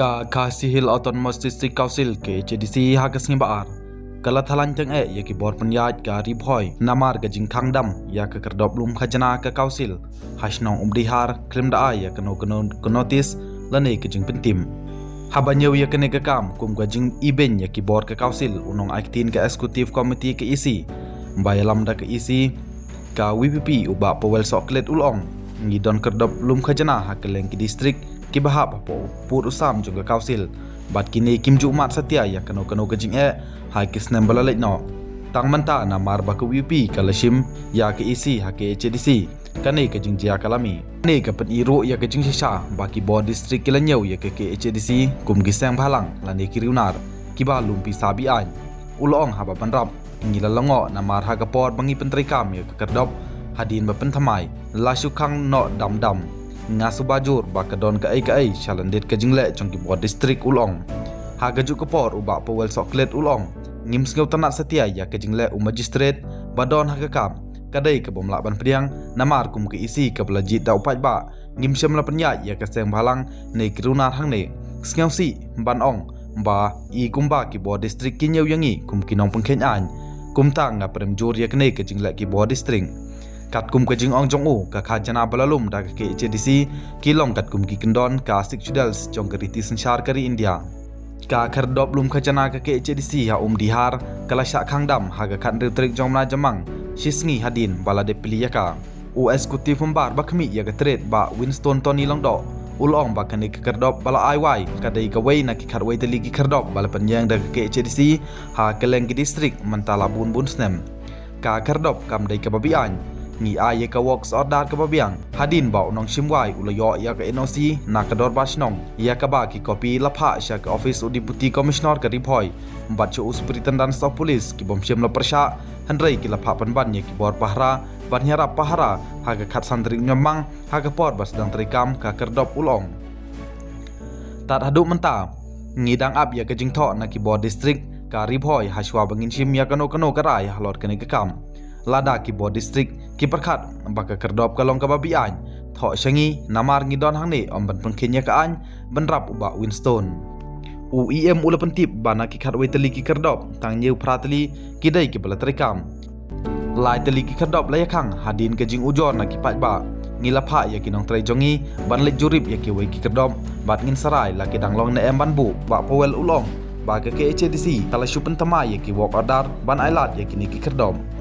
Ka Kasihil Autonomous District Council ke JDC hagas ngibaar kala thalancang ya ki bor penyaj ka ribhoi namar ga jingkhang dam ya ke kerdop lum khajana ka council hasnong umdihar krim da ya keno notice lane ke jing pentim habanyo ya kene ka kam kum ga jing iben ya ki bor ka council unong aktin ka executive committee ke isi bayalam da ke isi ka WPP uba powel soklet ulong ngidon kerdop lum khajana hakeleng ki district ki bahap po pur usam juga council bat kini kim jumat satya ya keno gajing hai kisnem balalek no tang manta na mar ba ku UP kalashim ya ke isi ha ke HDC kane ke jing jia kalami ne ke pen iru ya ke jing shisha ba ki bo district kilanyau ya ke HDC kum gisang bhalang lani kiriunar ki ba lumpi sabi an ulong haba panrap ngilalango na mar ha ka por bangi pentri kam ya ke kerdop hadin ba penthamai la syukang no dam ngasu bajur ba kadon ka ai chalandet ka jingle chong ki bo district ulong ha gaju ka por uba powel soklet ulong ngim sngeu tanat setia ya ke jingle magistrate badon ha ka kam kadai ka bomla ban priang namar kum ke isi ka belajit da upai ba ngim semla penya ya ka seng balang nei kirunar hang ne sngeu si ban ong ba i kumba ki bo district ki nyeu yangi kum ki nong pengkhen an kum tang nga prem jur ya kne ke jingle ki bo district kat kum ke jing ong jong u ka khajana balalum da ke HDC kilong kat kum ki kendon ka sexuals jong keriti sensyar kari India ka kerdop lum khajana ka ke HDC ha dihar kala syak khangdam ha ga khan retrik jong na jamang shisngi hadin bala de piliyaka u executive pembar bakmi ya ga tret ba Winston Tony longdo ulong ba kane ke kerdop bala IY kadai ka wei na ki kharwei teli ki kerdop bala penyang da ke HDC ha keleng ki district mentala bun snem ka kerdop kam dai ka babian ni ay ka works order ka babiang hadin ba unong simwai ulayo ya ka NOC na ka dor basnong ya ka ba ki copy lapha sya ka office deputy commissioner ka ripoi bat chu superintendent of police ki bom sim la persha handrai ki lapha panban ya ki bor pahra ban nyara pahara ha ka khat santri nyamang ha ka por bas dang trikam ka kerdop ulong tat hadu menta ngidang ab ya ka jingtho na ki bor district ka ripoi haswa bangin sim ya kano karai halot kene ka kam lada ki bo district ki perkhat baka kerdop kalong ka babian tho shangi namar ngidon hangni omban pengkenya ka an benrap uba Winston UEM ula pentip bana ki khatwei teli ki kerdop tang nyeu prateli kidai ki balatrikam lai teli ki kerdop layakhang hadin ke jing ujor na ki patba ngilapha ya ki nong trai jongi ban le jurip ya ki wei ki kerdop bat ngin sarai la ki danglong na emban bu ba powel ulong ba ke HDC kala shupen tama ya ki wok order ban ailat ya ki ni ki kerdop